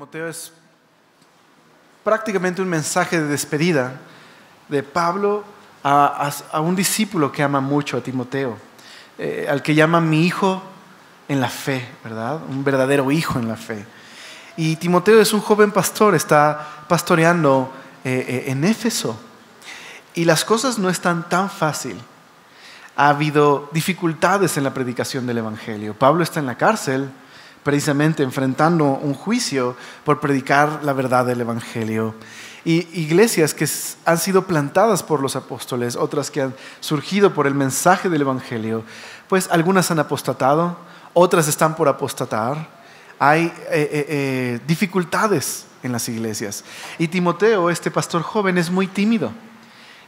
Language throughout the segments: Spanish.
Timoteo es prácticamente un mensaje de despedida de Pablo a un discípulo que ama mucho a Timoteo, al que llama mi hijo en la fe, ¿verdad? Un verdadero hijo en la fe. Y Timoteo es un joven pastor, está pastoreando en Éfeso. Y las cosas no están tan fácil. Ha habido dificultades en la predicación del Evangelio. Pablo está en la cárcel, precisamente enfrentando un juicio por predicar la verdad del Evangelio. Y iglesias que han sido plantadas por los apóstoles, otras que han surgido por el mensaje del Evangelio, pues algunas han apostatado, otras están por apostatar. Hay dificultades en las iglesias. Y Timoteo, este pastor joven, es muy tímido.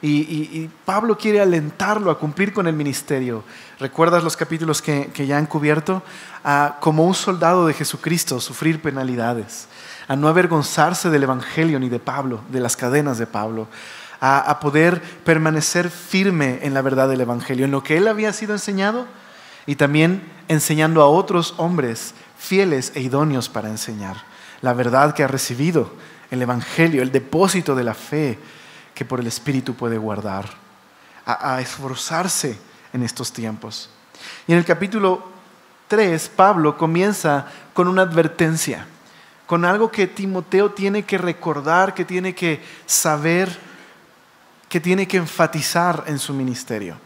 Y Pablo quiere alentarlo a cumplir con el ministerio. ¿Recuerdas los capítulos que ya han cubierto? Como un soldado de Jesucristo, sufrir penalidades, a no avergonzarse del Evangelio ni de Pablo, de las cadenas de Pablo, a poder permanecer firme en la verdad del Evangelio, en lo que él había sido enseñado, y también enseñando a otros hombres fieles e idóneos para enseñar la verdad que ha recibido, el Evangelio, el depósito de la fe que por el Espíritu puede guardar, a esforzarse en estos tiempos. Y en el capítulo 3, Pablo comienza con una advertencia, con algo que Timoteo tiene que recordar, que tiene que saber, que tiene que enfatizar en su ministerio.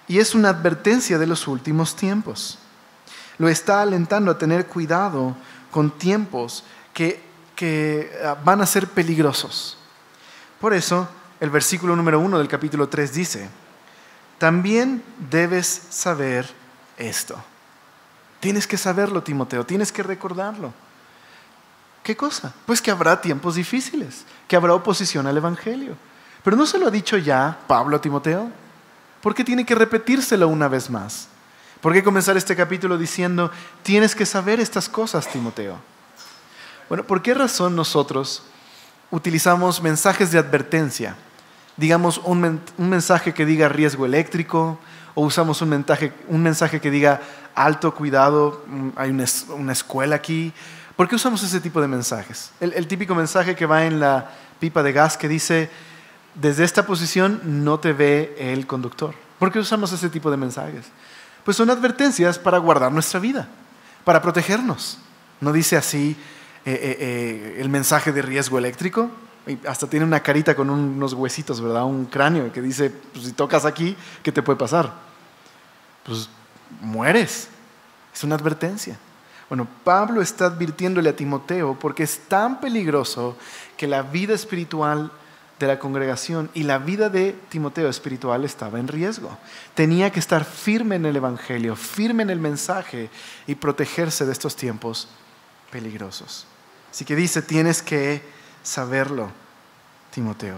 Y es una advertencia de los últimos tiempos. Lo está alentando a tener cuidado con tiempos que van a ser peligrosos. Por eso, el versículo número 1 del capítulo 3 dice: también debes saber esto. Tienes que saberlo, Timoteo, tienes que recordarlo. ¿Qué cosa? Pues que habrá tiempos difíciles, que habrá oposición al Evangelio. Pero ¿no se lo ha dicho ya Pablo a Timoteo? ¿Por qué tiene que repetírselo una vez más? ¿Por qué comenzar este capítulo diciendo: tienes que saber estas cosas, Timoteo? Bueno, ¿por qué razón nosotros utilizamos mensajes de advertencia? Digamos un mensaje que diga riesgo eléctrico, o usamos un mensaje que diga alto cuidado, hay una escuela aquí. ¿Por qué usamos ese tipo de mensajes? El típico mensaje que va en la pipa de gas que dice: desde esta posición no te ve el conductor. ¿Por qué usamos ese tipo de mensajes? Pues son advertencias para guardar nuestra vida, para protegernos. ¿No dice así el mensaje de riesgo eléctrico? Y hasta tiene una carita con unos huesitos, ¿verdad? Un cráneo que dice: pues, si tocas aquí, ¿qué te puede pasar? Pues mueres. Es una advertencia. Bueno, Pablo está advirtiéndole a Timoteo porque es tan peligroso que la vida espiritual de la congregación y la vida de Timoteo espiritual estaba en riesgo. Tenía que estar firme en el Evangelio, firme en el mensaje y protegerse de estos tiempos peligrosos. Así que dice: tienes que saberlo, Timoteo.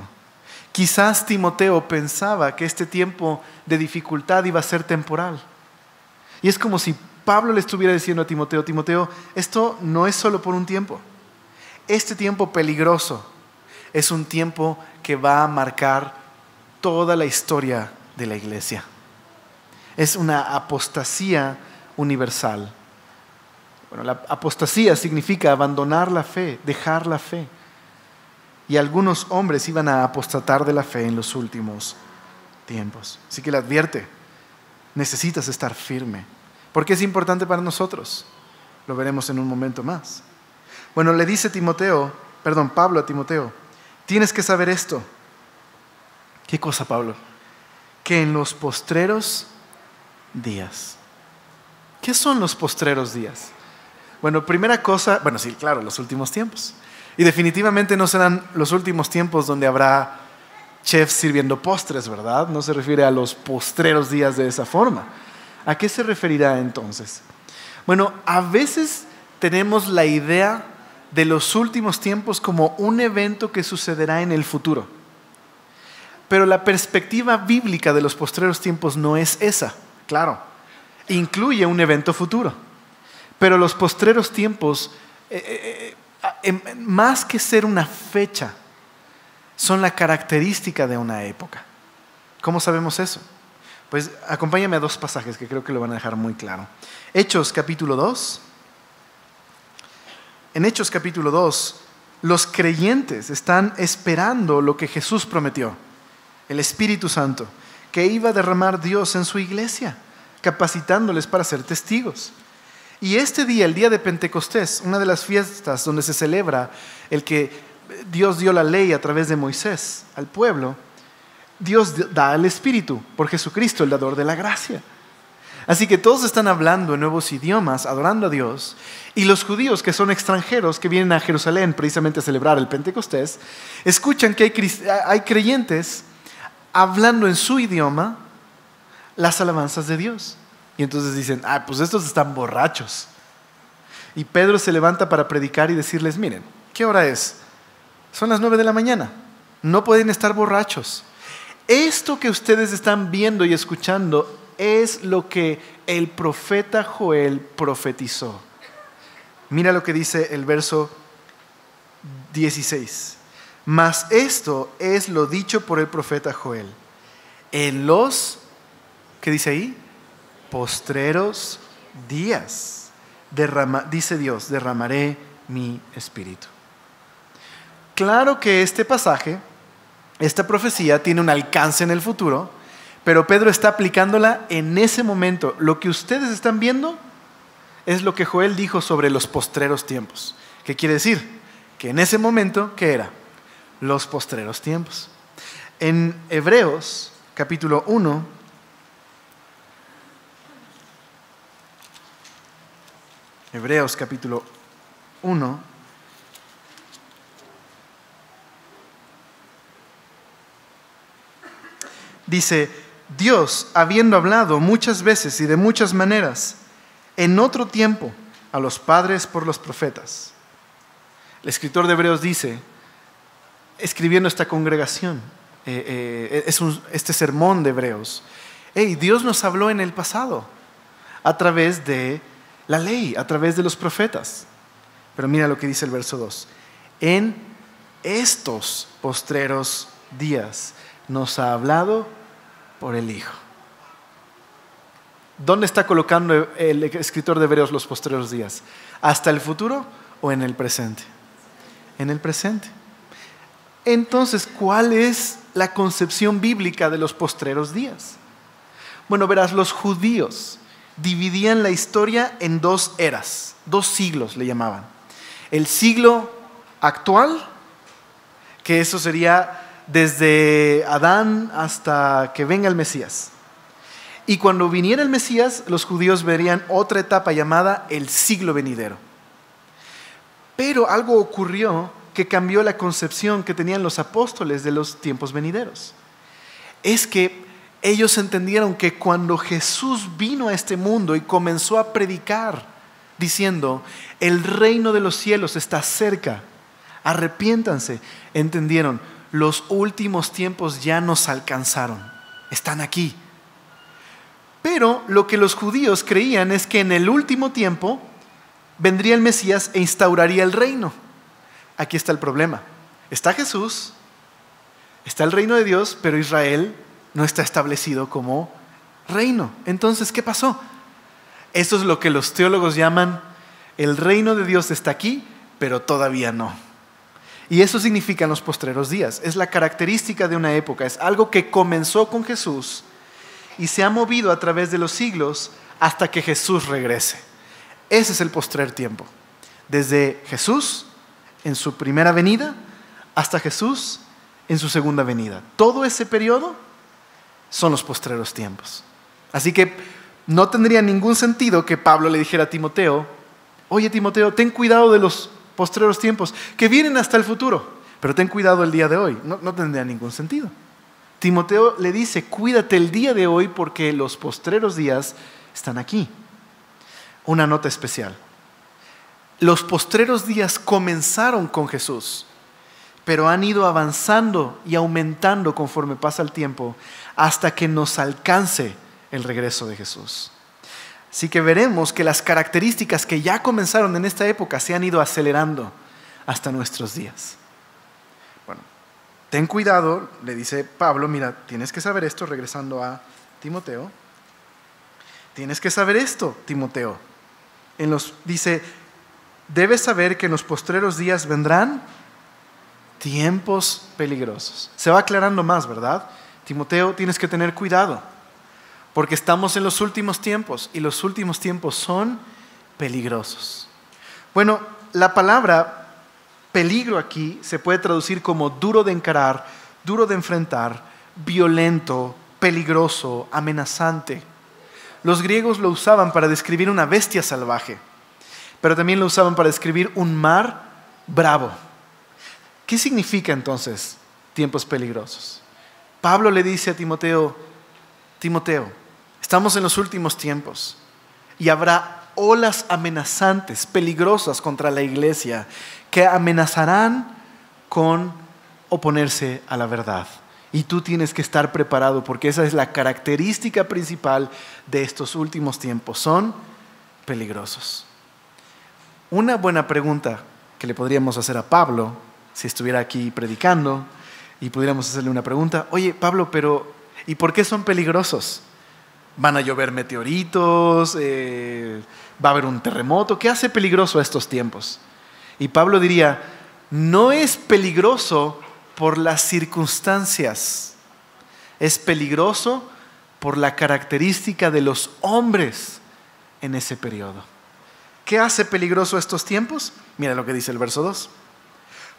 Quizás Timoteo pensaba que este tiempo de dificultad iba a ser temporal. Y es como si Pablo le estuviera diciendo a Timoteo: Timoteo, esto no es solo por un tiempo. Este tiempo peligroso es un tiempo que va a marcar toda la historia de la iglesia. Es una apostasía universal. Bueno, la apostasía significa abandonar la fe, dejar la fe. Y algunos hombres iban a apostatar de la fe en los últimos tiempos. Así que le advierte: necesitas estar firme. Porque es importante para nosotros. Lo veremos en un momento más. Bueno, le dice Pablo a Timoteo: tienes que saber esto. ¿Qué cosa, Pablo? Que en los postreros días. ¿Qué son los postreros días? Bueno, primera cosa, sí, claro, los últimos tiempos. Y definitivamente no serán los últimos tiempos donde habrá chefs sirviendo postres, ¿verdad? No se refiere a los postreros días de esa forma. ¿A qué se referirá entonces? Bueno, a veces tenemos la idea de los últimos tiempos como un evento que sucederá en el futuro. Pero la perspectiva bíblica de los postreros tiempos no es esa, claro. Incluye un evento futuro. Pero los postreros tiempos, más que ser una fecha, son la característica de una época. ¿Cómo sabemos eso? Pues acompáñame a dos pasajes que creo que lo van a dejar muy claro. Hechos capítulo 2. En Hechos capítulo 2, los creyentes están esperando lo que Jesús prometió, el Espíritu Santo, que iba a derramar Dios en su iglesia, capacitándoles para ser testigos. Y este día, el día de Pentecostés, una de las fiestas donde se celebra el que Dios dio la ley a través de Moisés al pueblo, Dios da el Espíritu por Jesucristo, el dador de la gracia. Así que todos están hablando en nuevos idiomas, adorando a Dios, y los judíos que son extranjeros, que vienen a Jerusalén precisamente a celebrar el Pentecostés, escuchan que hay creyentes hablando en su idioma las alabanzas de Dios. Y entonces dicen, pues estos están borrachos. Y Pedro se levanta para predicar y decirles, miren, ¿qué hora es? Son las 9 de la mañana, no pueden estar borrachos. Esto que ustedes están viendo y escuchando es lo que el profeta Joel profetizó. Mira lo que dice el verso 16. Mas esto es lo dicho por el profeta Joel. En los, ¿qué dice ahí? Postreros días, dice Dios, derramaré mi espíritu. Claro que este pasaje, esta profecía tiene un alcance en el futuro, pero Pedro está aplicándola en ese momento. Lo que ustedes están viendo es lo que Joel dijo sobre los postreros tiempos. ¿Qué quiere decir? Que en ese momento, ¿qué era? Los postreros tiempos. En Hebreos capítulo 1, Hebreos capítulo 1, dice, Dios, habiendo hablado muchas veces y de muchas maneras, en otro tiempo, a los padres por los profetas. El escritor de Hebreos dice, escribiendo esta congregación, este sermón de Hebreos, Dios nos habló en el pasado, a través de la ley, a través de los profetas. Pero mira lo que dice el verso 2. En estos postreros días nos ha hablado por el Hijo. ¿Dónde está colocando el escritor de Hebreos los postreros días? ¿Hasta el futuro o en el presente? En el presente. Entonces, ¿cuál es la concepción bíblica de los postreros días? Bueno, verás, los judíos dividían la historia en dos eras, 2 siglos le llamaban. El siglo actual, que eso sería desde Adán hasta que venga el Mesías. Y cuando viniera el Mesías, los judíos verían otra etapa llamada el siglo venidero. Pero algo ocurrió que cambió la concepción que tenían los apóstoles de los tiempos venideros. Es que ellos entendieron que cuando Jesús vino a este mundo y comenzó a predicar, diciendo, el reino de los cielos está cerca, arrepiéntanse, entendieron, los últimos tiempos ya nos alcanzaron, están aquí. Pero lo que los judíos creían es que en el último tiempo vendría el Mesías e instauraría el reino. Aquí está el problema. Está Jesús, está el reino de Dios, pero Israel no está establecido como reino. Entonces, ¿qué pasó? Eso es lo que los teólogos llaman el reino de Dios está aquí, pero todavía no. Y eso significa en los postreros días. Es la característica de una época. Es algo que comenzó con Jesús y se ha movido a través de los siglos hasta que Jesús regrese. Ese es el postrer tiempo. Desde Jesús en su primera venida hasta Jesús en su segunda venida. Todo ese periodo son los postreros tiempos. Así que no tendría ningún sentido que Pablo le dijera a Timoteo, oye Timoteo, ten cuidado de los postreros tiempos que vienen hasta el futuro, pero ten cuidado el día de hoy. No tendría ningún sentido. Timoteo le dice, cuídate el día de hoy porque los postreros días están aquí. Una nota especial. Los postreros días comenzaron con Jesús, pero han ido avanzando y aumentando conforme pasa el tiempo hasta que nos alcance el regreso de Jesús. Así que veremos que las características que ya comenzaron en esta época se han ido acelerando hasta nuestros días. Bueno, ten cuidado, le dice Pablo, mira, tienes que saber esto, regresando a Timoteo. Tienes que saber esto, Timoteo. Dice, debes saber que en los postreros días vendrán tiempos peligrosos. Se va aclarando más, ¿verdad? Timoteo, tienes que tener cuidado, porque estamos en los últimos tiempos y los últimos tiempos son peligrosos. Bueno, la palabra peligro aquí se puede traducir como duro de encarar, duro de enfrentar, violento, peligroso, amenazante. Los griegos lo usaban para describir una bestia salvaje, pero también lo usaban para describir un mar bravo. ¿Qué significa entonces tiempos peligrosos? Pablo le dice a Timoteo, Timoteo, estamos en los últimos tiempos y habrá olas amenazantes, peligrosas contra la iglesia, que amenazarán con oponerse a la verdad. Y tú tienes que estar preparado, porque esa es la característica principal de estos últimos tiempos. Son peligrosos. Una buena pregunta que le podríamos hacer a Pablo, si estuviera aquí predicando, y pudiéramos hacerle una pregunta: oye, Pablo, pero ¿y por qué son peligrosos? ¿Van a llover meteoritos? ¿Va a haber un terremoto? ¿Qué hace peligroso a estos tiempos? Y Pablo diría: no es peligroso por las circunstancias, es peligroso por la característica de los hombres en ese periodo. ¿Qué hace peligroso estos tiempos? Mira lo que dice el verso 2.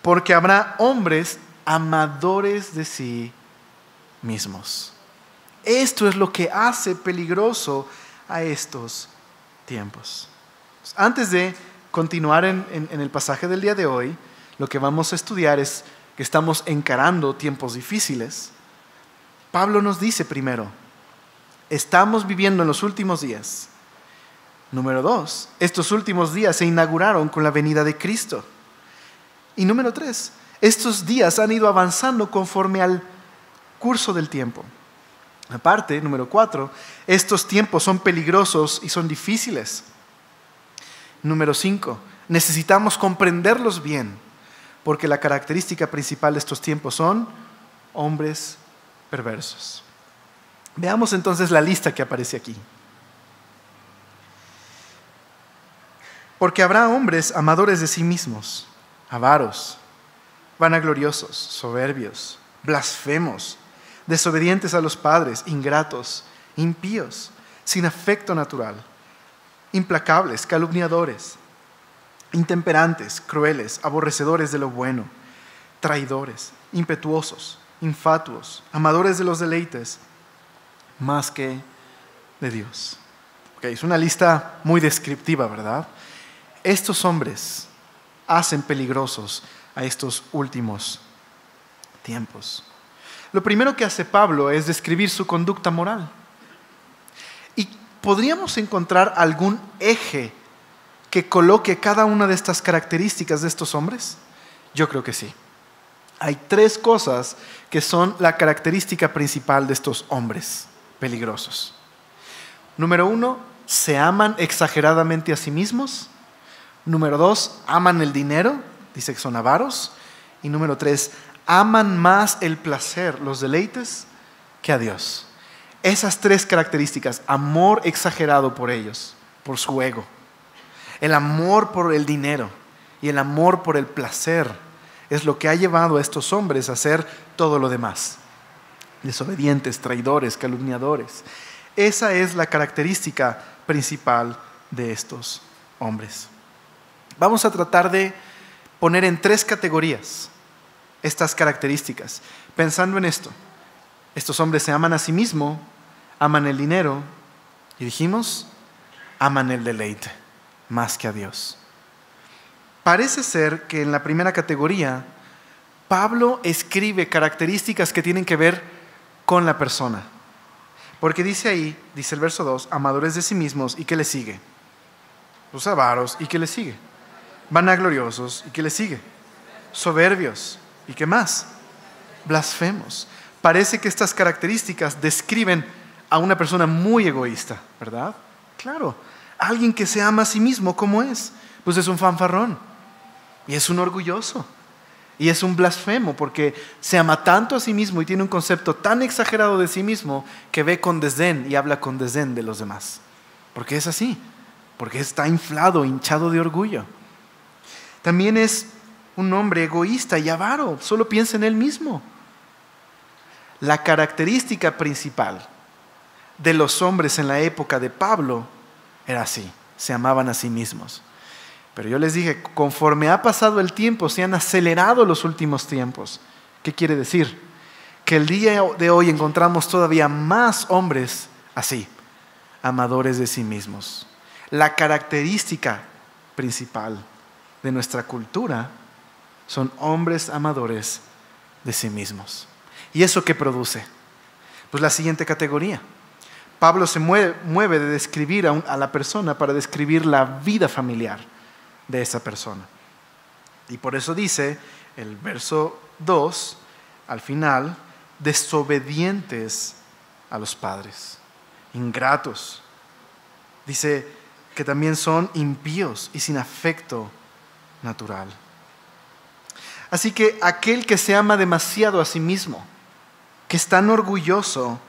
Porque habrá hombres amadores de sí mismos. Esto es lo que hace peligroso a estos tiempos. Antes de continuar en el pasaje del día de hoy, lo que vamos a estudiar es que estamos encarando tiempos difíciles. Pablo nos dice primero, estamos viviendo en los últimos días. Número 2, estos últimos días se inauguraron con la venida de Cristo. Y número 3, estos días han ido avanzando conforme al curso del tiempo. Aparte, número 4, estos tiempos son peligrosos y son difíciles. Número 5, necesitamos comprenderlos bien, porque la característica principal de estos tiempos son hombres perversos. Veamos entonces la lista que aparece aquí. Porque habrá hombres amadores de sí mismos, avaros, vanagloriosos, soberbios, blasfemos, desobedientes a los padres, ingratos, impíos, sin afecto natural, implacables, calumniadores, intemperantes, crueles, aborrecedores de lo bueno, traidores, impetuosos, infatuos, amadores de los deleites, más que de Dios. Es una lista muy descriptiva, ¿verdad? Estos hombres hacen peligrosos a estos últimos tiempos. Lo primero que hace Pablo es describir su conducta moral. ¿Y podríamos encontrar algún eje que coloque cada una de estas características de estos hombres? Yo creo que sí. Hay 3 cosas que son la característica principal de estos hombres peligrosos. Número 1, se aman exageradamente a sí mismos. Número 2, aman el dinero, dice que son avaros. Y número 3, aman más el placer, los deleites, que a Dios. Esas 3 características, amor exagerado por ellos, por su ego, el amor por el dinero y el amor por el placer, es lo que ha llevado a estos hombres a hacer todo lo demás. Desobedientes, traidores, calumniadores. Esa es la característica principal de estos hombres. Vamos a tratar de poner en 3 categorías estas características, pensando en esto. Estos hombres se aman a sí mismos, aman el dinero y dijimos, aman el deleite más que a Dios. Parece ser que en la primera categoría, Pablo escribe características que tienen que ver con la persona. Porque dice ahí, dice el verso 2, amadores de sí mismos, ¿y qué le sigue? Los avaros, ¿y qué le sigue? Vanagloriosos, ¿y qué le sigue? Soberbios, ¿y qué más? Blasfemos. Parece que estas características describen a una persona muy egoísta, ¿verdad? Claro, alguien que se ama a sí mismo, ¿cómo es? Pues es un fanfarrón, y es un orgulloso, y es un blasfemo, porque se ama tanto a sí mismo y tiene un concepto tan exagerado de sí mismo que ve con desdén y habla con desdén de los demás. Porque es así, porque está inflado, hinchado de orgullo. También es un hombre egoísta y avaro, solo piensa en él mismo. La característica principal de los hombres en la época de Pablo era así, se amaban a sí mismos. Pero yo les dije, conforme ha pasado el tiempo, se han acelerado los últimos tiempos. ¿Qué quiere decir? Que el día de hoy encontramos todavía más hombres así, amadores de sí mismos. La característica principal de nuestra cultura son hombres amadores de sí mismos. ¿Y eso qué produce? Pues la siguiente categoría. Pablo se mueve de describir a la persona para describir la vida familiar de esa persona. Y por eso dice el verso 2, al final, desobedientes a los padres, ingratos. Dice que también son impíos y sin afecto natural. Así que aquel que se ama demasiado a sí mismo, que es tan orgulloso,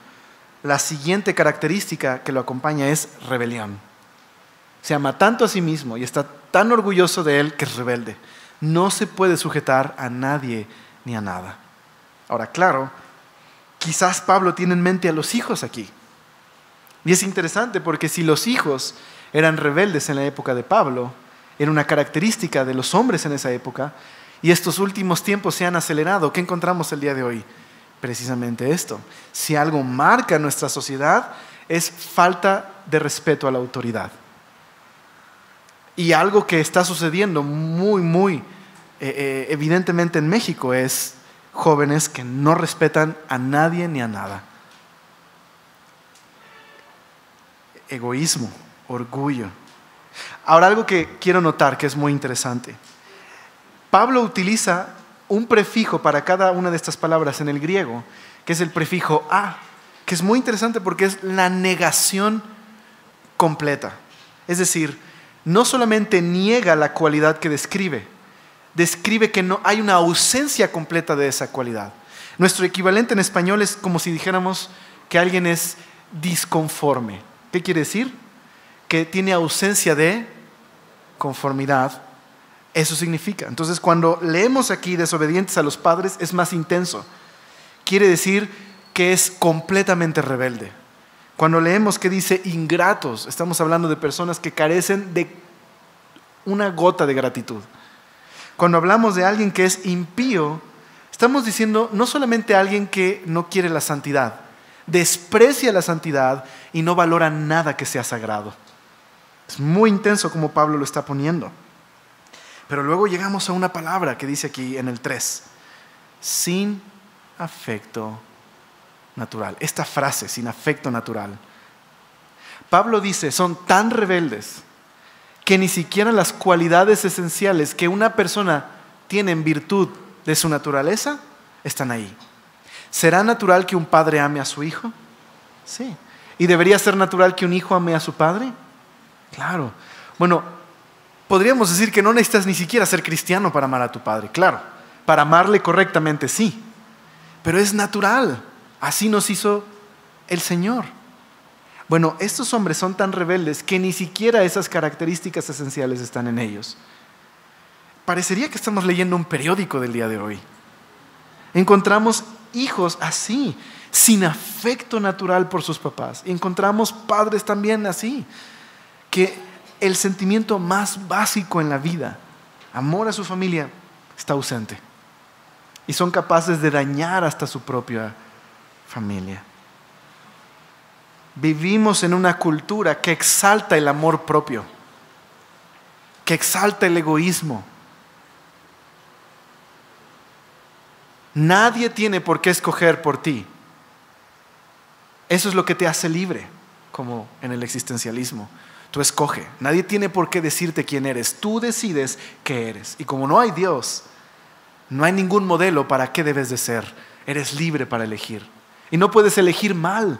la siguiente característica que lo acompaña es rebelión. Se ama tanto a sí mismo y está tan orgulloso de él que es rebelde. No se puede sujetar a nadie ni a nada. Ahora, claro, quizás Pablo tiene en mente a los hijos aquí. Y es interesante porque si los hijos eran rebeldes en la época de Pablo, era una característica de los hombres en esa época, y estos últimos tiempos se han acelerado. ¿Qué encontramos el día de hoy? Precisamente esto. Si algo marca nuestra sociedad es falta de respeto a la autoridad. Y algo que está sucediendo muy evidentemente en México es jóvenes que no respetan a nadie ni a nada. Egoísmo, orgullo. Ahora, algo que quiero notar que es muy interesante. Pablo utiliza un prefijo para cada una de estas palabras en el griego, que es el prefijo a, que es muy interesante porque es la negación completa. Es decir, no solamente niega la cualidad que describe que no hay una ausencia completa de esa cualidad. Nuestro equivalente en español es como si dijéramos que alguien es disconforme. ¿Qué quiere decir? Que tiene ausencia de conformidad. Eso significa. Entonces, cuando leemos aquí desobedientes a los padres, es más intenso. Quiere decir que es completamente rebelde. Cuando leemos que dice ingratos, estamos hablando de personas que carecen de una gota de gratitud. Cuando hablamos de alguien que es impío, estamos diciendo no solamente a alguien que no quiere la santidad, desprecia la santidad y no valora nada que sea sagrado. Es muy intenso como Pablo lo está poniendo. Pero luego llegamos a una palabra que dice aquí en el 3, sin afecto natural. Esta frase, sin afecto natural. Pablo dice, son tan rebeldes que ni siquiera las cualidades esenciales que una persona tiene en virtud de su naturaleza están ahí. ¿Será natural que un padre ame a su hijo? Sí. ¿Y debería ser natural que un hijo ame a su padre? Claro. Bueno, podríamos decir que no necesitas ni siquiera ser cristiano para amar a tu padre. Claro, para amarle correctamente sí. Pero es natural. Así nos hizo el Señor. Bueno, estos hombres son tan rebeldes que ni siquiera esas características esenciales están en ellos. Parecería que estamos leyendo un periódico del día de hoy. Encontramos hijos así, sin afecto natural por sus papás. Encontramos padres también así, que el sentimiento más básico en la vida, amor a su familia, está ausente. Y son capaces de dañar hasta su propia familia. Vivimos en una cultura que exalta el amor propio, que exalta el egoísmo. Nadie tiene por qué escoger por ti. Eso es lo que te hace libre, como en el existencialismo. Tú escoge. Nadie tiene por qué decirte quién eres. Tú decides qué eres. Y como no hay Dios, no hay ningún modelo para qué debes de ser. Eres libre para elegir. Y no puedes elegir mal.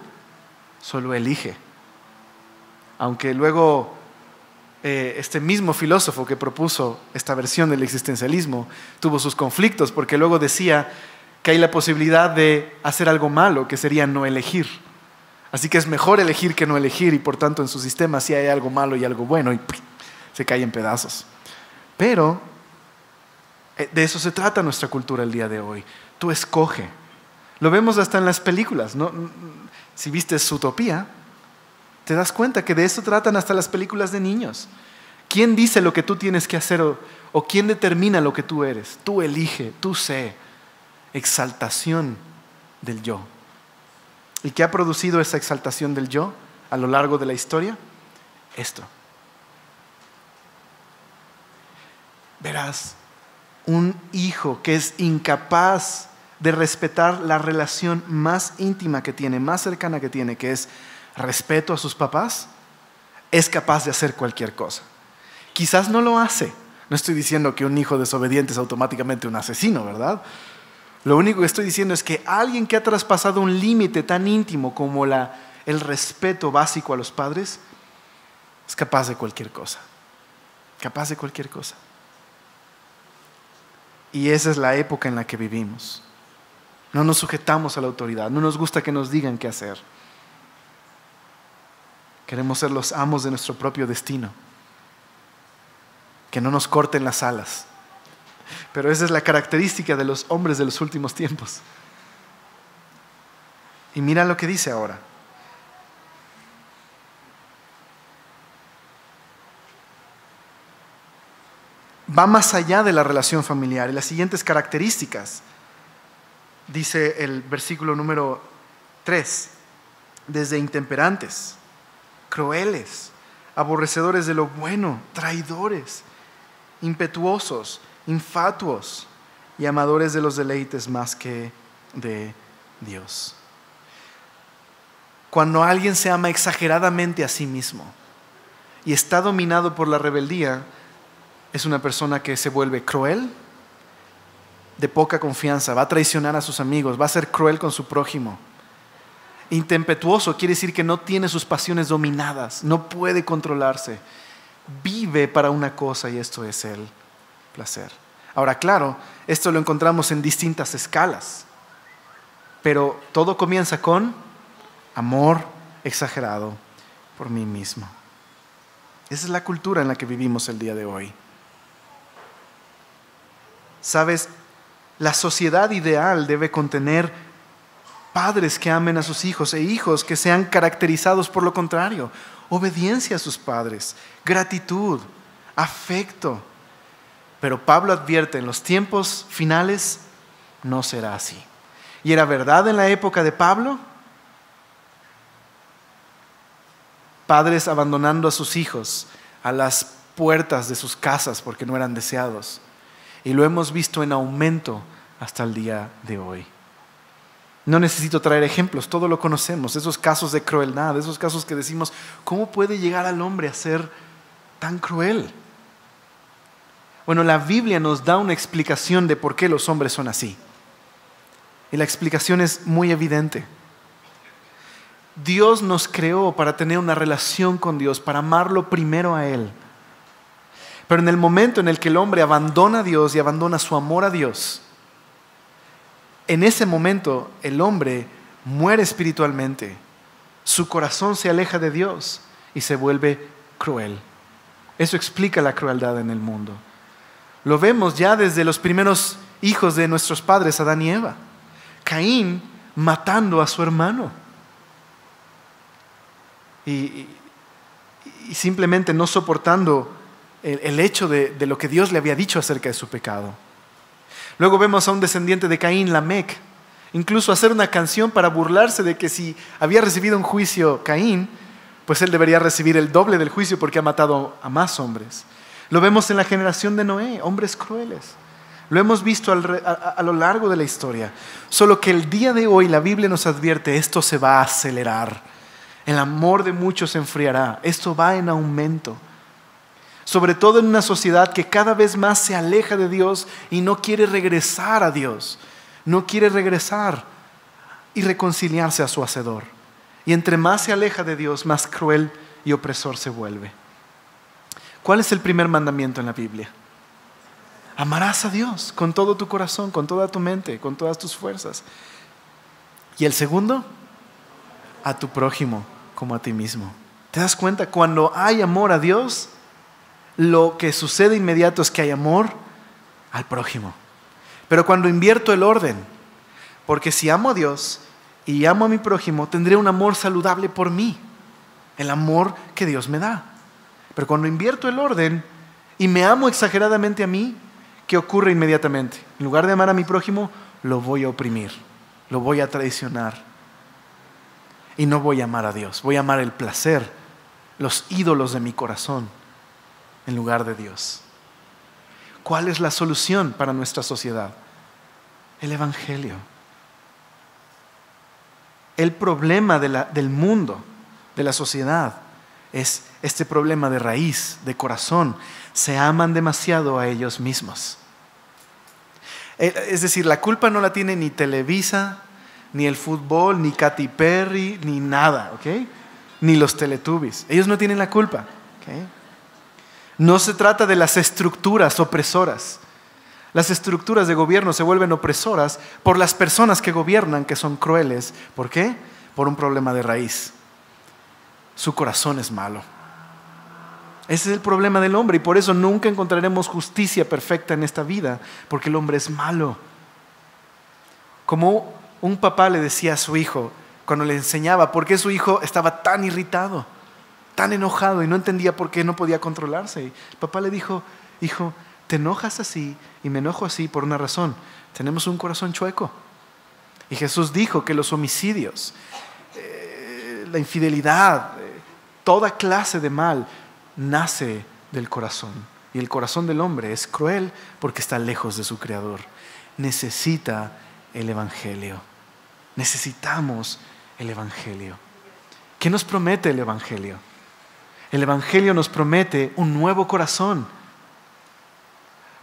Solo elige. Aunque luego este mismo filósofo que propuso esta versión del existencialismo tuvo sus conflictos, porque luego decía que hay la posibilidad de hacer algo malo, que sería no elegir. Así que es mejor elegir que no elegir, y por tanto en su sistema sí hay algo malo y algo bueno y se cae en pedazos. Pero De eso se trata nuestra cultura el día de hoy. Tú escoge. Lo vemos hasta en las películas, ¿no? Si viste Zootopia, te das cuenta que de eso tratan hasta las películas de niños. ¿Quién dice lo que tú tienes que hacer o quién determina lo que tú eres? Tú elige, tú sé. Exaltación del yo. ¿Y qué ha producido esa exaltación del yo a lo largo de la historia? Esto. Verás, un hijo que es incapaz de respetar la relación más íntima que tiene, más cercana que tiene, que es respeto a sus papás, es capaz de hacer cualquier cosa. Quizás no lo hace. No estoy diciendo que un hijo desobediente es automáticamente un asesino, ¿verdad? Lo único que estoy diciendo es que alguien que ha traspasado un límite tan íntimo como el respeto básico a los padres, es capaz de cualquier cosa. Capaz de cualquier cosa. Y esa es la época en la que vivimos. No nos sujetamos a la autoridad, no nos gusta que nos digan qué hacer. Queremos ser los amos de nuestro propio destino. Que no nos corten las alas. Pero esa es la característica de los hombres de los últimos tiempos. Y mira lo que dice ahora. Va más allá de la relación familiar y las siguientes características. Dice el versículo número 3, desde intemperantes, crueles, aborrecedores de lo bueno, traidores, impetuosos, infatuos y amadores de los deleites más que de Dios. Cuando alguien se ama exageradamente a sí mismo y está dominado por la rebeldía, es una persona que se vuelve cruel, de poca confianza, va a traicionar a sus amigos, va a ser cruel con su prójimo. Intempetuoso quiere decir que no tiene sus pasiones dominadas, no puede controlarse. Vive para una cosa y esto es el placer. Ahora, claro, esto lo encontramos en distintas escalas, pero todo comienza con amor exagerado por mí mismo. Esa es la cultura en la que vivimos el día de hoy. ¿Sabes? La sociedad ideal debe contener padres que amen a sus hijos e hijos que sean caracterizados por lo contrario. Obediencia a sus padres, gratitud, afecto. Pero Pablo advierte, en los tiempos finales no será así. ¿Y era verdad en la época de Pablo? Padres abandonando a sus hijos a las puertas de sus casas porque no eran deseados. Y lo hemos visto en aumento hasta el día de hoy. No necesito traer ejemplos, todo lo conocemos, esos casos de crueldad, esos casos que decimos, ¿cómo puede llegar al hombre a ser tan cruel? Bueno, la Biblia nos da una explicación de por qué los hombres son así. Y la explicación es muy evidente. Dios nos creó para tener una relación con Dios, para amarlo primero a Él. Pero en el momento en el que el hombre abandona a Dios y abandona su amor a Dios, en ese momento el hombre muere espiritualmente, su corazón se aleja de Dios y se vuelve cruel. Eso explica la crueldad en el mundo. Lo vemos ya desde los primeros hijos de nuestros padres, Adán y Eva. Caín matando a su hermano. Y simplemente no soportando el hecho de lo que Dios le había dicho acerca de su pecado. Luego vemos a un descendiente de Caín, Lamec, incluso hacer una canción para burlarse de que si había recibido un juicio Caín, pues él debería recibir el doble del juicio porque ha matado a más hombres. Lo vemos en la generación de Noé, hombres crueles. Lo hemos visto a lo largo de la historia. Solo que el día de hoy la Biblia nos advierte, esto se va a acelerar. El amor de muchos se enfriará. Esto va en aumento. Sobre todo en una sociedad que cada vez más se aleja de Dios y no quiere regresar a Dios. No quiere regresar y reconciliarse a su Hacedor. Y entre más se aleja de Dios, más cruel y opresor se vuelve. ¿Cuál es el primer mandamiento en la Biblia? Amarás a Dios con todo tu corazón, con toda tu mente, con todas tus fuerzas. Y el segundo, a tu prójimo como a ti mismo. ¿Te das cuenta? Cuando hay amor a Dios, lo que sucede inmediato es que hay amor al prójimo. Pero cuando invierto el orden, porque si amo a Dios y amo a mi prójimo, tendré un amor saludable por mí, el amor que Dios me da. Pero cuando invierto el orden y me amo exageradamente a mí, ¿qué ocurre inmediatamente? En lugar de amar a mi prójimo, lo voy a oprimir, lo voy a traicionar. Y no voy a amar a Dios, voy a amar el placer, los ídolos de mi corazón, en lugar de Dios. ¿Cuál es la solución para nuestra sociedad? El Evangelio. El problema del mundo, de la sociedad, es este problema de raíz, de corazón. Se aman demasiado a ellos mismos. Es decir, la culpa no la tiene ni Televisa, ni el fútbol, ni Katy Perry, ni nada, ¿ok? Ni los Teletubbies. Ellos no tienen la culpa, ¿ok? No se trata de las estructuras opresoras. Las estructuras de gobierno se vuelven opresoras por las personas que gobiernan, que son crueles. ¿Por qué? Por un problema de raíz. Su corazón es malo. Ese es el problema del hombre y por eso nunca encontraremos justicia perfecta en esta vida, porque el hombre es malo. Como un papá le decía a su hijo cuando le enseñaba por qué su hijo estaba tan irritado, tan enojado y no entendía por qué no podía controlarse. El papá le dijo: hijo, te enojas así y me enojo así por una razón. Tenemos un corazón chueco. Y Jesús dijo que los homicidios, la infidelidad, toda clase de mal nace del corazón. Y el corazón del hombre es cruel porque está lejos de su Creador. Necesita el Evangelio. Necesitamos el Evangelio. ¿Qué nos promete el Evangelio? El Evangelio nos promete un nuevo corazón.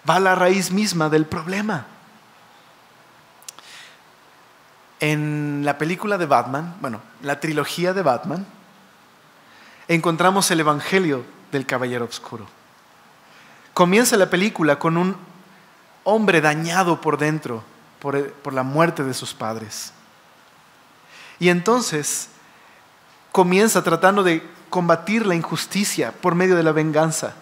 Va a la raíz misma del problema. En la película de Batman, la trilogía de Batman, encontramos el Evangelio del Caballero Oscuro. Comienza la película con un hombre dañado por dentro por la muerte de sus padres. Y entonces comienza tratando de combatir la injusticia por medio de la venganza.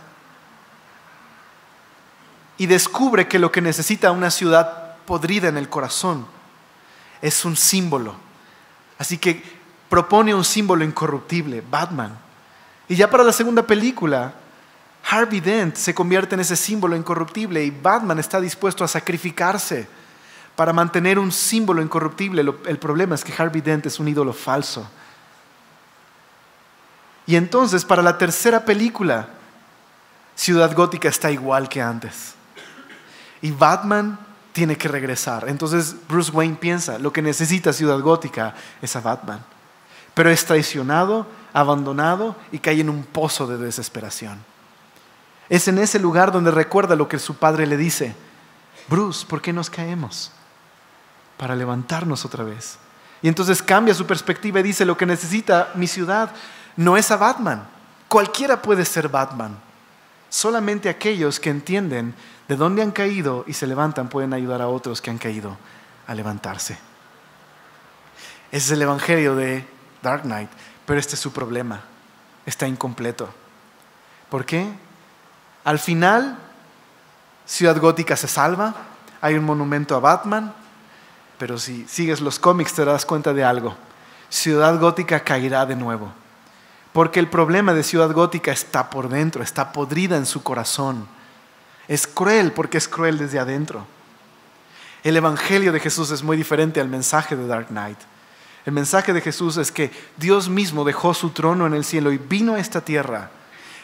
Y descubre que lo que necesita una ciudad podrida en el corazón es un símbolo. Así que propone un símbolo incorruptible, Batman. Y ya para la segunda película, Harvey Dent se convierte en ese símbolo incorruptible y Batman está dispuesto a sacrificarse para mantener un símbolo incorruptible. El problema es que Harvey Dent es un ídolo falso. Y entonces, para la tercera película, Ciudad Gótica está igual que antes. Y Batman tiene que regresar. Entonces Bruce Wayne piensa, lo que necesita Ciudad Gótica es a Batman. Pero es traicionado, abandonado y cae en un pozo de desesperación. Es en ese lugar donde recuerda lo que su padre le dice: Bruce, ¿por qué nos caemos? Para levantarnos otra vez. Y entonces cambia su perspectiva y dice: lo que necesita mi ciudad no es a Batman. Cualquiera puede ser Batman. Solamente aquellos que entienden de dónde han caído y se levantan pueden ayudar a otros que han caído a levantarse. Ese es el evangelio de Dark Knight, pero este es su problema. Está incompleto. ¿Por qué? Al final, Ciudad Gótica se salva, hay un monumento a Batman, pero si sigues los cómics te das cuenta de algo. Ciudad Gótica caerá de nuevo, porque el problema de Ciudad Gótica está por dentro, está podrida en su corazón. Es cruel porque es cruel desde adentro. El evangelio de Jesús es muy diferente al mensaje de Dark Knight. El mensaje de Jesús es que Dios mismo dejó su trono en el cielo y vino a esta tierra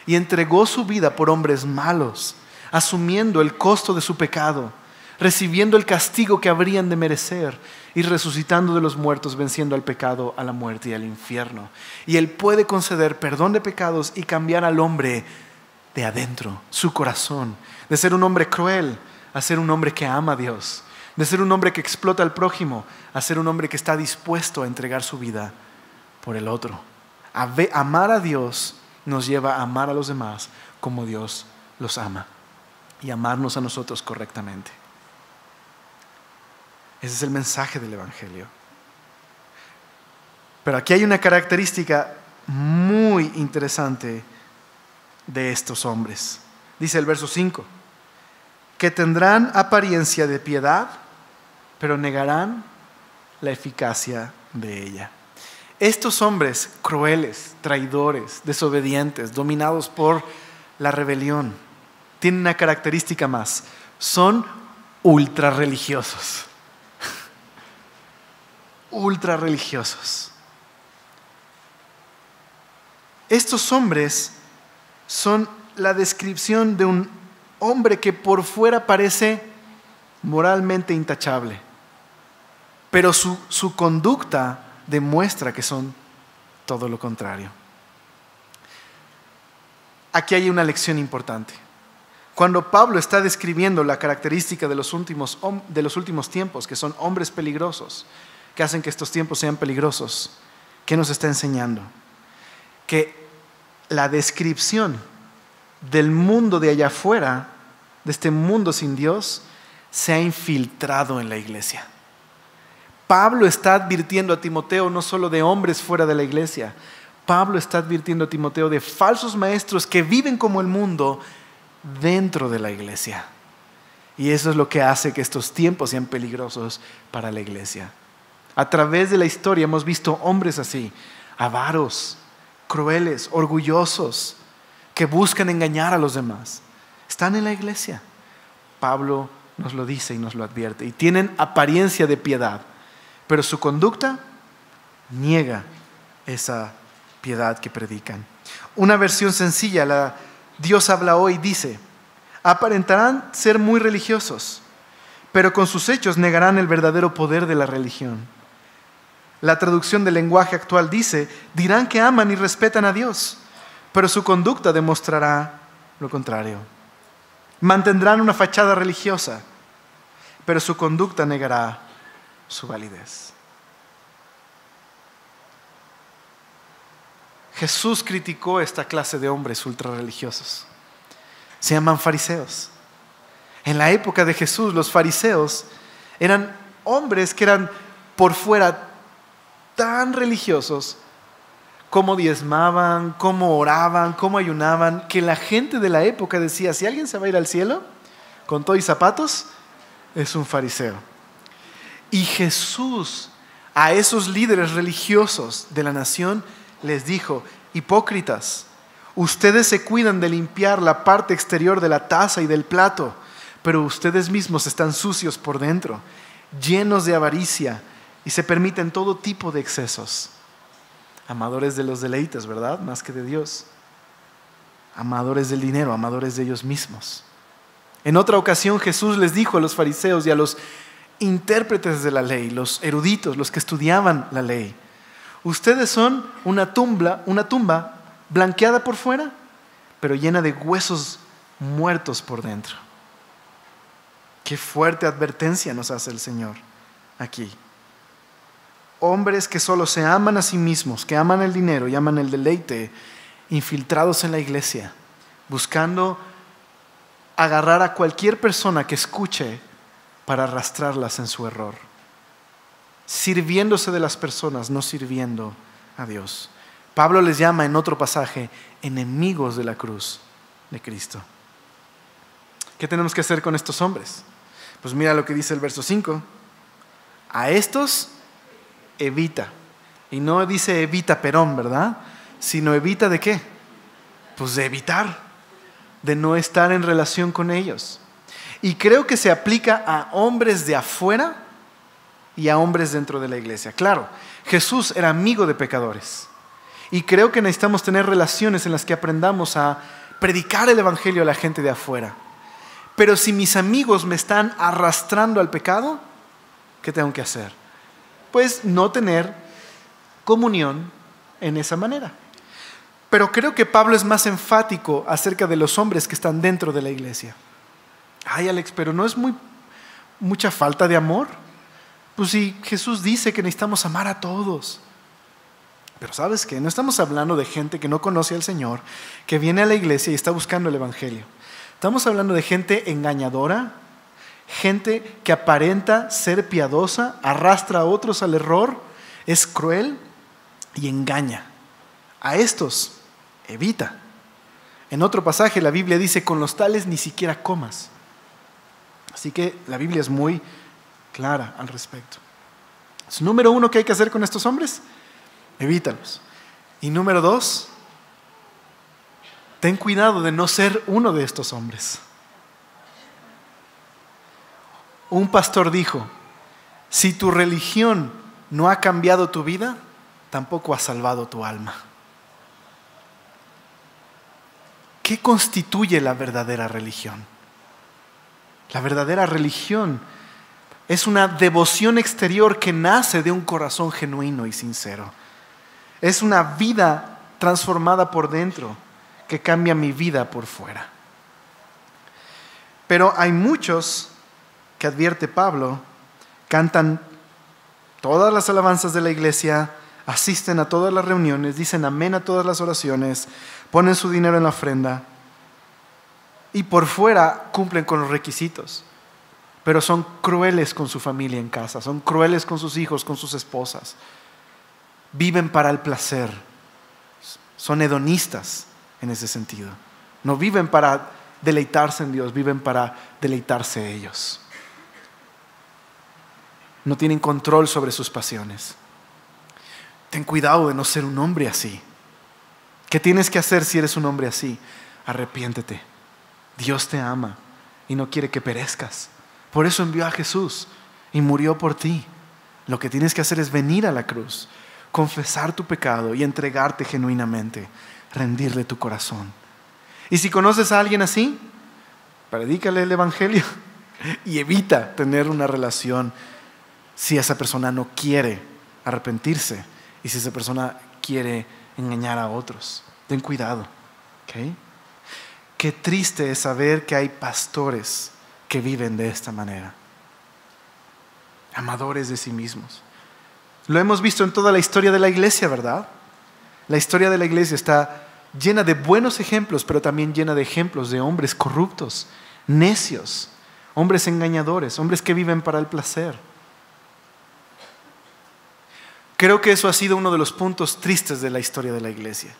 y entregó su vida por hombres malos, asumiendo el costo de su pecado, recibiendo el castigo que habrían de merecer y resucitando de los muertos, venciendo al pecado, a la muerte y al infierno. Y Él puede conceder perdón de pecados y cambiar al hombre de adentro, su corazón, de ser un hombre cruel a ser un hombre que ama a Dios, de ser un hombre que explota al prójimo a ser un hombre que está dispuesto a entregar su vida por el otro. Amar a Dios nos lleva a amar a los demás como Dios los ama y amarnos a nosotros correctamente. Ese es el mensaje del evangelio. Pero aquí hay una característica muy interesante de estos hombres. Dice el verso 5, que tendrán apariencia de piedad, pero negarán la eficacia de ella. Estos hombres crueles, traidores, desobedientes, dominados por la rebelión, tienen una característica más: son ultra religiosos. Ultra religiosos. Estos hombres son la descripción de un hombre que por fuera parece moralmente intachable, pero su conducta demuestra que son todo lo contrario. Aquí hay una lección importante. Cuando Pablo está describiendo la característica de los últimos tiempos, que son hombres peligrosos, que hacen que estos tiempos sean peligrosos, ¿qué nos está enseñando? Que la descripción del mundo de allá afuera, de este mundo sin Dios, se ha infiltrado en la iglesia. Pablo está advirtiendo a Timoteo no solo de hombres fuera de la iglesia. Pablo está advirtiendo a Timoteo de falsos maestros que viven como el mundo dentro de la iglesia. Y eso es lo que hace que estos tiempos sean peligrosos para la iglesia. A través de la historia hemos visto hombres así, avaros, crueles, orgullosos, que buscan engañar a los demás. Están en la iglesia. Pablo nos lo dice y nos lo advierte. Y tienen apariencia de piedad, pero su conducta niega esa piedad que predican. Una versión sencilla, la Dios habla hoy, dice: aparentarán ser muy religiosos, pero con sus hechos negarán el verdadero poder de la religión. La traducción del lenguaje actual dice: dirán que aman y respetan a Dios, pero su conducta demostrará lo contrario. Mantendrán una fachada religiosa, pero su conducta negará su validez. Jesús criticó esta clase de hombres ultrarreligiosos. Se llaman fariseos. En la época de Jesús, los fariseos eran hombres que eran por fuera tan religiosos, cómo diezmaban, cómo oraban, cómo ayunaban, que la gente de la época decía: si alguien se va a ir al cielo con todo y zapatos, es un fariseo. Y Jesús a esos líderes religiosos de la nación les dijo: hipócritas, ustedes se cuidan de limpiar la parte exterior de la taza y del plato, pero ustedes mismos están sucios por dentro, llenos de avaricia, y se permiten todo tipo de excesos. Amadores de los deleites, ¿verdad? Más que de Dios. Amadores del dinero, amadores de ellos mismos. En otra ocasión Jesús les dijo a los fariseos y a los intérpretes de la ley, los eruditos, los que estudiaban la ley: ustedes son una tumba blanqueada por fuera, pero llena de huesos muertos por dentro. Qué fuerte advertencia nos hace el Señor aquí. Hombres que solo se aman a sí mismos, que aman el dinero y aman el deleite, infiltrados en la iglesia, buscando agarrar a cualquier persona que escuche para arrastrarlas en su error, sirviéndose de las personas, no sirviendo a Dios. Pablo les llama en otro pasaje enemigos de la cruz de Cristo. ¿Qué tenemos que hacer con estos hombres? Pues mira lo que dice el verso 5. A estos evita. Y no dice evita Perón, ¿verdad? Sino evita ¿de qué? Pues de evitar, de no estar en relación con ellos. Y creo que se aplica a hombres de afuera y a hombres dentro de la iglesia. Claro, Jesús era amigo de pecadores. Y creo que necesitamos tener relaciones en las que aprendamos a predicar el evangelio a la gente de afuera. Pero si mis amigos me están arrastrando al pecado, ¿qué tengo que hacer? Pues no tener comunión en esa manera. Pero creo que Pablo es más enfático acerca de los hombres que están dentro de la iglesia. Ay, Alex, pero ¿no es mucha falta de amor? Pues si Jesús dice que necesitamos amar a todos. Pero ¿sabes qué? No estamos hablando de gente que no conoce al Señor, que viene a la iglesia y está buscando el evangelio. Estamos hablando de gente engañadora, gente que aparenta ser piadosa, arrastra a otros al error, es cruel y engaña. A estos evita. En otro pasaje la Biblia dice: con los tales ni siquiera comas. Así que la Biblia es muy clara al respecto. Entonces, número 1, ¿qué hay que hacer con estos hombres? Evítalos. Y número 2, ten cuidado de no ser uno de estos hombres. Un pastor dijo, si tu religión no ha cambiado tu vida, tampoco ha salvado tu alma. ¿Qué constituye la verdadera religión? La verdadera religión es una devoción exterior que nace de un corazón genuino y sincero. Es una vida transformada por dentro que cambia mi vida por fuera. Pero hay muchos que, advierte Pablo, cantan todas las alabanzas de la iglesia, asisten a todas las reuniones, dicen amén a todas las oraciones, ponen su dinero en la ofrenda y por fuera cumplen con los requisitos, pero son crueles con su familia en casa, son crueles con sus hijos, con sus esposas, viven para el placer, son hedonistas en ese sentido, no viven para deleitarse en Dios, viven para deleitarse ellos. No tienen control sobre sus pasiones. Ten cuidado de no ser un hombre así. ¿Qué tienes que hacer si eres un hombre así? Arrepiéntete. Dios te ama y no quiere que perezcas. Por eso envió a Jesús y murió por ti. Lo que tienes que hacer es venir a la cruz, confesar tu pecado y entregarte genuinamente, rendirle tu corazón. Y si conoces a alguien así, predícale el evangelio y evita tener una relación si esa persona no quiere arrepentirse y si esa persona quiere engañar a otros. Ten cuidado. ¿Okay? Qué triste es saber que hay pastores que viven de esta manera, amadores de sí mismos. Lo hemos visto en toda la historia de la iglesia, ¿verdad? La historia de la iglesia está llena de buenos ejemplos, pero también llena de ejemplos de hombres corruptos, necios, hombres engañadores, hombres que viven para el placer. Creo que eso ha sido uno de los puntos tristes de la historia de la iglesia.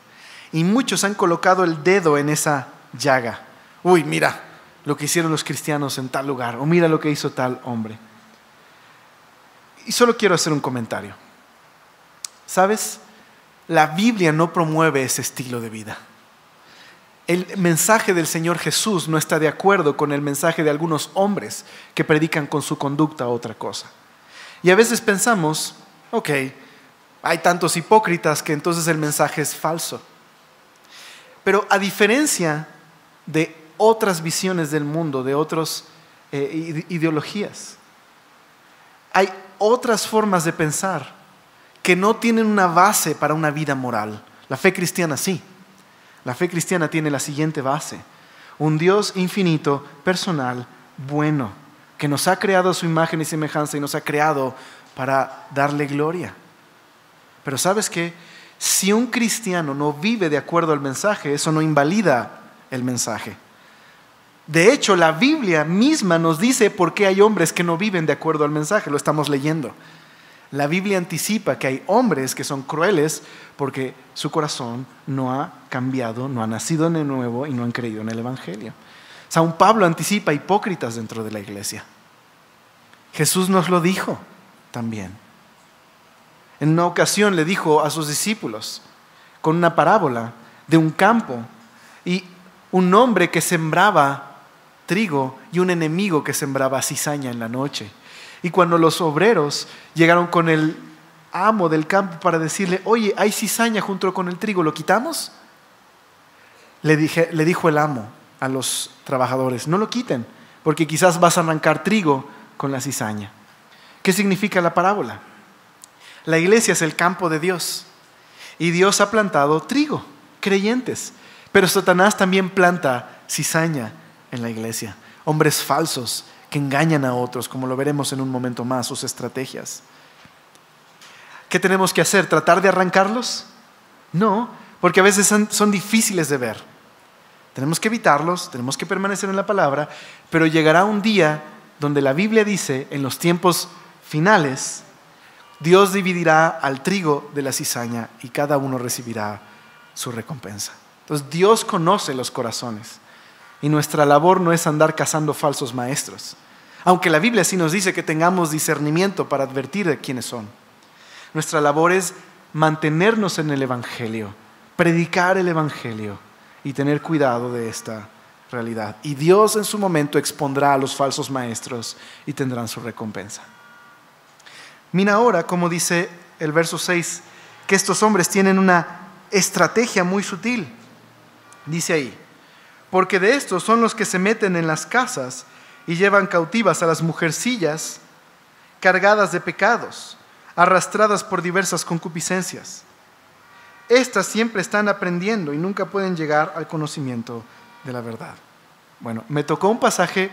Y muchos han colocado el dedo en esa llaga. Uy, mira lo que hicieron los cristianos en tal lugar, o mira lo que hizo tal hombre. Y solo quiero hacer un comentario. ¿Sabes? La Biblia no promueve ese estilo de vida. El mensaje del Señor Jesús no está de acuerdo con el mensaje de algunos hombres que predican con su conducta otra cosa. Y a veces pensamos, ok, hay tantos hipócritas que entonces el mensaje es falso. Pero a diferencia de otras visiones del mundo, de otras ideologías, hay otras formas de pensar que no tienen una base para una vida moral. La fe cristiana sí. La fe cristiana tiene la siguiente base: un Dios infinito, personal, bueno, que nos ha creado a su imagen y semejanza y nos ha creado para darle gloria. Pero ¿sabes qué? Si un cristiano no vive de acuerdo al mensaje, eso no invalida el mensaje. De hecho, la Biblia misma nos dice por qué hay hombres que no viven de acuerdo al mensaje. Lo estamos leyendo. La Biblia anticipa que hay hombres que son crueles porque su corazón no ha cambiado, no ha nacido de nuevo y no han creído en el evangelio. San Pablo anticipa hipócritas dentro de la iglesia. Jesús nos lo dijo también. En una ocasión le dijo a sus discípulos, con una parábola de un campo y un hombre que sembraba trigo y un enemigo que sembraba cizaña en la noche. Y cuando los obreros llegaron con el amo del campo para decirle, oye, hay cizaña junto con el trigo, ¿lo quitamos? Le dijo el amo a los trabajadores, no lo quiten, porque quizás vas a arrancar trigo con la cizaña. ¿Qué significa la parábola? La iglesia es el campo de Dios y Dios ha plantado trigo, creyentes, pero Satanás también planta cizaña en la iglesia, hombres falsos que engañan a otros, como lo veremos en un momento más, sus estrategias. ¿Qué tenemos que hacer? ¿Tratar de arrancarlos? No, porque a veces son difíciles de ver. Tenemos que evitarlos, tenemos que permanecer en la palabra, pero llegará un día donde la Biblia dice, en los tiempos finales, Dios dividirá al trigo de la cizaña y cada uno recibirá su recompensa. Entonces Dios conoce los corazones y nuestra labor no es andar cazando falsos maestros. Aunque la Biblia sí nos dice que tengamos discernimiento para advertir de quiénes son. Nuestra labor es mantenernos en el Evangelio, predicar el Evangelio y tener cuidado de esta realidad. Y Dios en su momento expondrá a los falsos maestros y tendrán su recompensa. Mira ahora cómo dice el verso 6, que estos hombres tienen una estrategia muy sutil. Dice ahí, porque de estos son los que se meten en las casas y llevan cautivas a las mujercillas cargadas de pecados, arrastradas por diversas concupiscencias. Estas siempre están aprendiendo y nunca pueden llegar al conocimiento de la verdad. Bueno, me tocó un pasaje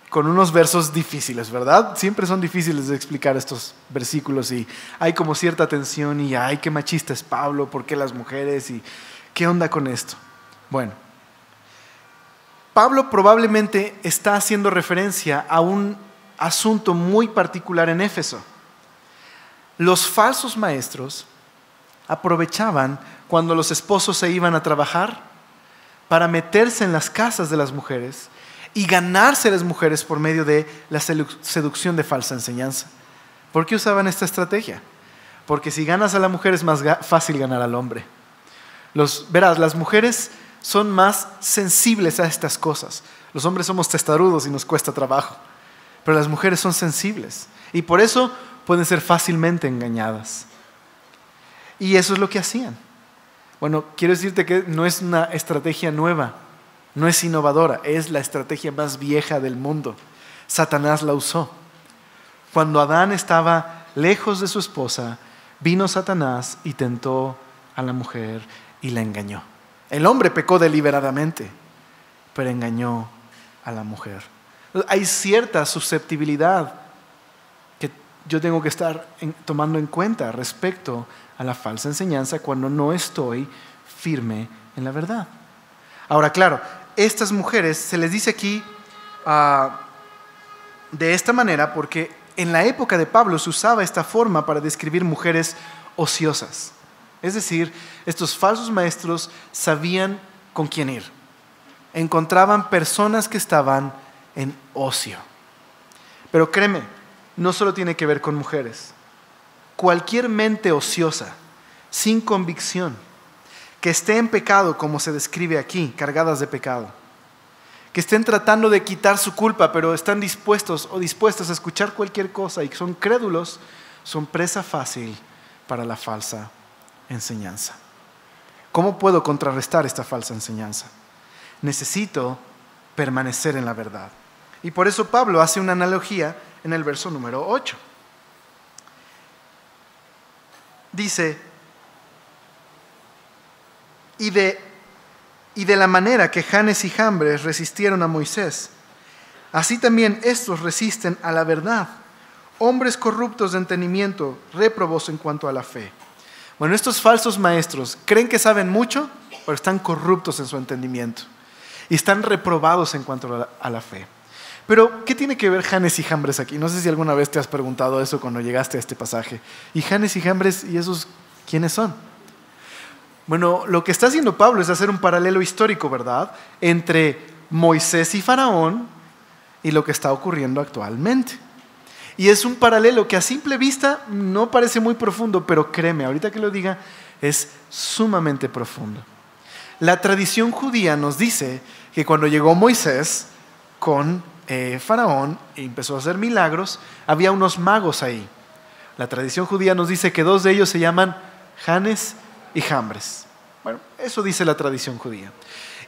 con unos versos difíciles, ¿verdad? Siempre son difíciles de explicar estos versículos y hay como cierta tensión y ay, qué machista es Pablo, ¿por qué las mujeres? Y ¿qué onda con esto? Bueno, Pablo probablemente está haciendo referencia a un asunto muy particular en Éfeso. Los falsos maestros aprovechaban cuando los esposos se iban a trabajar para meterse en las casas de las mujeres y ganarse a las mujeres por medio de la seducción de falsa enseñanza. ¿Por qué usaban esta estrategia? Porque si ganas a la mujer es más fácil ganar al hombre. Verás, las mujeres son más sensibles a estas cosas. Los hombres somos testarudos y nos cuesta trabajo, pero las mujeres son sensibles y por eso pueden ser fácilmente engañadas. Y eso es lo que hacían. Bueno, quiero decirte que no es una estrategia nueva, no es innovadora, es la estrategia más vieja del mundo. Satanás la usó. Cuando Adán estaba lejos de su esposa, vino Satanás y tentó a la mujer y la engañó. El hombre pecó deliberadamente, pero engañó a la mujer. Hay cierta susceptibilidad que yo tengo que estar tomando en cuenta respecto a la falsa enseñanza cuando no estoy firme en la verdad. Ahora, claro, estas mujeres se les dice aquí de esta manera porque en la época de Pablo se usaba esta forma para describir mujeres ociosas. Es decir, estos falsos maestros sabían con quién ir. Encontraban personas que estaban en ocio. Pero créeme, no solo tiene que ver con mujeres. Cualquier mente ociosa, sin convicción, que esté en pecado, como se describe aquí, cargadas de pecado, que estén tratando de quitar su culpa, pero están dispuestos o dispuestas a escuchar cualquier cosa y son crédulos, son presa fácil para la falsa enseñanza. ¿Cómo puedo contrarrestar esta falsa enseñanza? Necesito permanecer en la verdad. Y por eso Pablo hace una analogía en el verso número 8. Dice, y de la manera que Janes y Jambres resistieron a Moisés, así también estos resisten a la verdad, hombres corruptos de entendimiento, réprobos en cuanto a la fe. Bueno, estos falsos maestros creen que saben mucho, pero están corruptos en su entendimiento y están reprobados en cuanto a la fe. Pero, ¿qué tiene que ver Janes y Jambres aquí? No sé si alguna vez te has preguntado eso cuando llegaste a este pasaje. ¿Y Janes y Jambres, y esos quiénes son? Bueno, lo que está haciendo Pablo es hacer un paralelo histórico, ¿verdad?, entre Moisés y Faraón y lo que está ocurriendo actualmente. Y es un paralelo que a simple vista no parece muy profundo, pero créeme, ahorita que lo diga, es sumamente profundo. La tradición judía nos dice que cuando llegó Moisés con Faraón y empezó a hacer milagros, había unos magos ahí. La tradición judía nos dice que dos de ellos se llaman Janes y Jambres. Bueno, eso dice la tradición judía.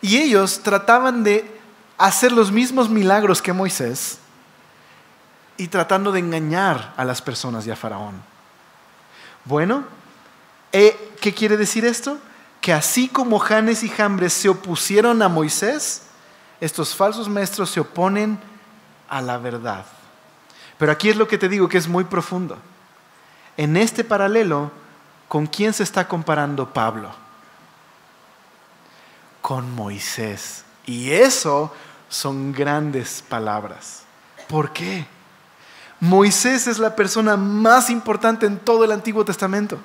Y ellos trataban de hacer los mismos milagros que Moisés y tratando de engañar a las personas y a Faraón. Bueno, ¿qué quiere decir esto? Que así como Janes y Jambres se opusieron a Moisés, estos falsos maestros se oponen a la verdad. Pero aquí es lo que te digo que es muy profundo. En este paralelo, ¿con quién se está comparando Pablo? Con Moisés. Y eso son grandes palabras. ¿Por qué? Moisés es la persona más importante en todo el Antiguo Testamento.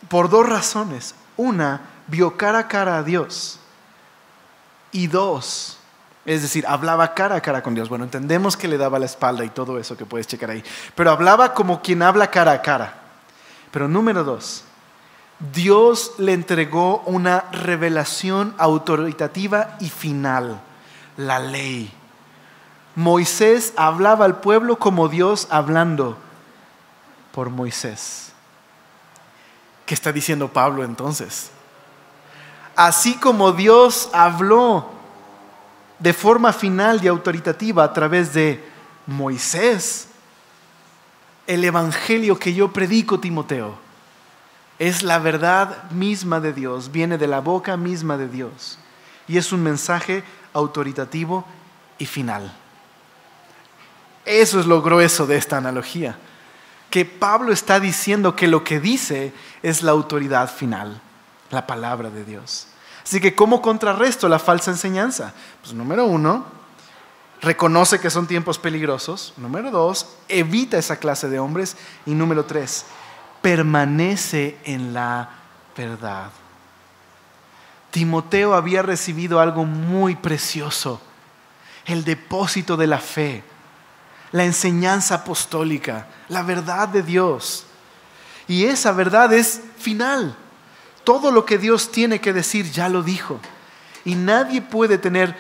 Por dos razones. Una, vio cara a cara a Dios. Y dos, Es decir, hablaba cara a cara con Dios. Bueno, entendemos que le daba la espalda y todo eso que puedes checar ahí. Pero hablaba como quien habla cara a cara. Pero número 2, Dios le entregó una revelación autoritativa y final, la ley. Moisés hablaba al pueblo como Dios hablando por Moisés. ¿Qué está diciendo Pablo entonces? Así como Dios habló de forma final y autoritativa a través de Moisés, el evangelio que yo predico, Timoteo, es la verdad misma de Dios, viene de la boca misma de Dios y es un mensaje autoritativo y final. Eso es lo grueso de esta analogía, que Pablo está diciendo que lo que dice es la autoridad final, la palabra de Dios. Así que, ¿cómo contrarresto la falsa enseñanza? Pues número 1, reconoce que son tiempos peligrosos. Número 2, evita esa clase de hombres. Y número 3, permanece en la verdad. Timoteo había recibido algo muy precioso, el depósito de la fe, la enseñanza apostólica, la verdad de Dios. Y esa verdad es final. Todo lo que Dios tiene que decir ya lo dijo. Y nadie puede tener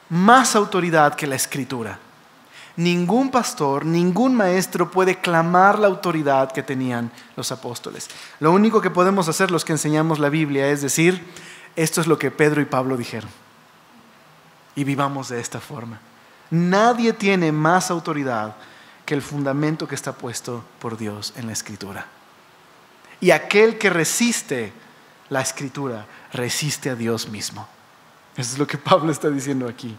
más autoridad que la Escritura. Ningún pastor, ningún maestro puede clamar la autoridad que tenían los apóstoles. Lo único que podemos hacer los que enseñamos la Biblia es decir, esto es lo que Pedro y Pablo dijeron. Y vivamos de esta forma. Nadie tiene más autoridad que el fundamento que está puesto por Dios en la Escritura. Y aquel que resiste la Escritura resiste a Dios mismo. Eso es lo que Pablo está diciendo aquí.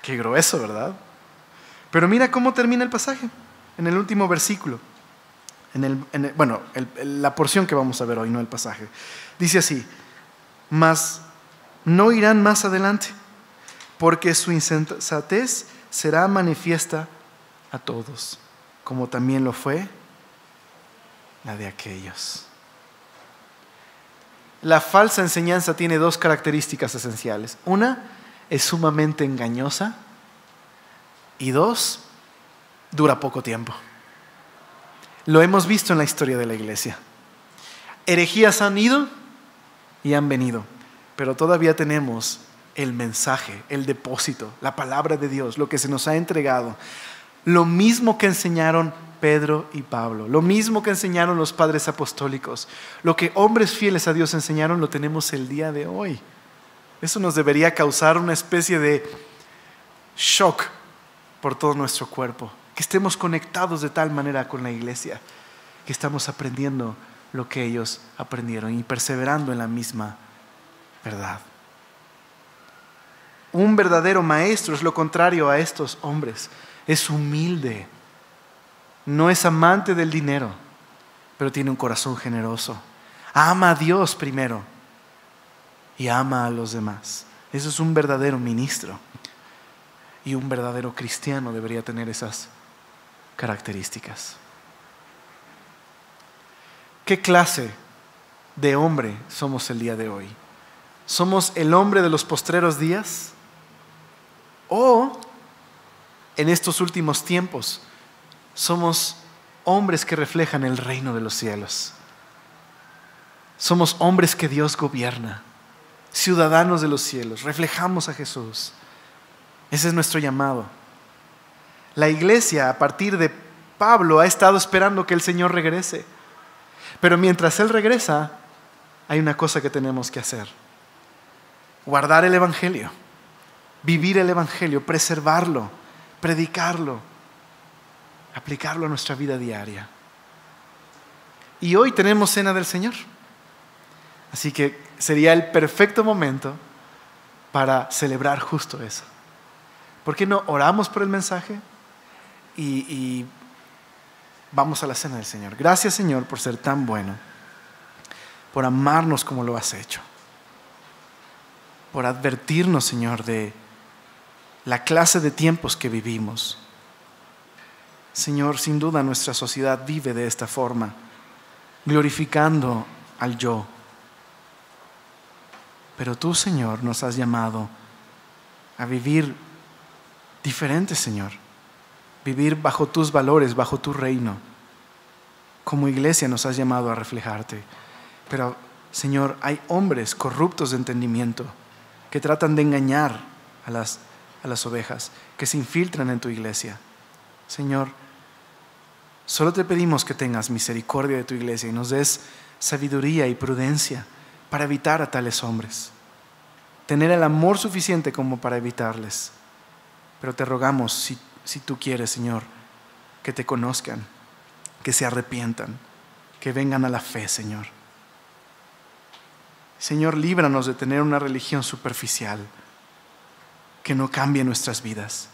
Qué grueso, ¿verdad? Pero mira cómo termina el pasaje en el último versículo. La porción que vamos a ver hoy, no el pasaje. Dice así: mas no irán más adelante, porque su insensatez será manifiesta a todos, como también lo fue la de aquellos. La falsa enseñanza tiene 2 características esenciales. Una, es sumamente engañosa. Y 2, dura poco tiempo. Lo hemos visto en la historia de la iglesia. Herejías han ido y han venido, pero todavía tenemos el mensaje, el depósito, la palabra de Dios, lo que se nos ha entregado. Lo mismo que enseñaron Pedro y Pablo, lo mismo que enseñaron los padres apostólicos, lo que hombres fieles a Dios enseñaron, lo tenemos el día de hoy. Eso nos debería causar una especie de shock por todo nuestro cuerpo, que estemos conectados de tal manera con la iglesia, que estamos aprendiendo lo que ellos aprendieron y perseverando en la misma verdad. Un verdadero maestro es lo contrario a estos hombres. Es humilde, no es amante del dinero, pero tiene un corazón generoso. Ama a Dios primero y ama a los demás. Eso es un verdadero ministro. Y un verdadero cristiano debería tener esas características. ¿Qué clase de hombre somos el día de hoy? ¿Somos el hombre de los postreros días? ¿O en estos últimos tiempos somos hombres que reflejan el reino de los cielos? Somos hombres que Dios gobierna, ciudadanos de los cielos, reflejamos a Jesús. Ese es nuestro llamado. La iglesia, a partir de Pablo, ha estado esperando que el Señor regrese. Pero mientras Él regresa, hay una cosa que tenemos que hacer: guardar el Evangelio, vivir el Evangelio, preservarlo, predicarlo, aplicarlo a nuestra vida diaria. Y hoy tenemos Cena del Señor. Así que sería el perfecto momento para celebrar justo eso. ¿Por qué no oramos por el mensaje y vamos a la Cena del Señor? Gracias, Señor, por ser tan bueno, por amarnos como lo has hecho, por advertirnos, Señor, de la clase de tiempos que vivimos. Señor, sin duda nuestra sociedad vive de esta forma, glorificando al yo. Pero tú, Señor, nos has llamado a vivir diferente, Señor. Vivir bajo tus valores, bajo tu reino. Como iglesia nos has llamado a reflejarte. Pero, Señor, hay hombres corruptos de entendimiento que tratan de engañar a las ovejas, que se infiltran en tu iglesia. Señor, solo te pedimos que tengas misericordia de tu iglesia y nos des sabiduría y prudencia para evitar a tales hombres. Tener el amor suficiente como para evitarles. Pero te rogamos, si tú quieres, Señor, que te conozcan, que se arrepientan, que vengan a la fe, Señor. Señor, líbranos de tener una religión superficial que no cambie nuestras vidas,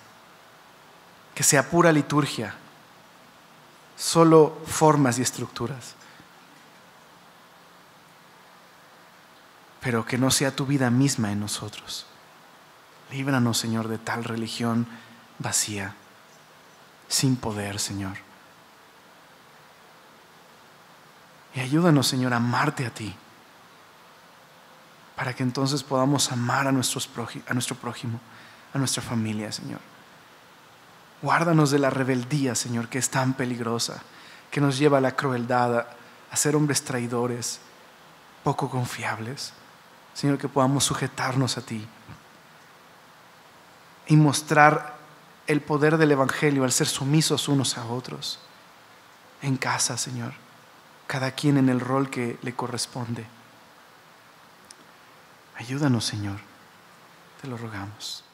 que sea pura liturgia, solo formas y estructuras, pero que no sea tu vida misma en nosotros. Líbranos, Señor, de tal religión vacía, sin poder, Señor. Y ayúdanos, Señor, a amarte a ti, para que entonces podamos amar a nuestro prójimo, a nuestra familia, Señor. Guárdanos de la rebeldía, Señor, que es tan peligrosa, que nos lleva a la crueldad, a ser hombres traidores, poco confiables. Señor, que podamos sujetarnos a ti y mostrar el poder del Evangelio al ser sumisos unos a otros. En casa, Señor, cada quien en el rol que le corresponde. Ayúdanos, Señor, te lo rogamos.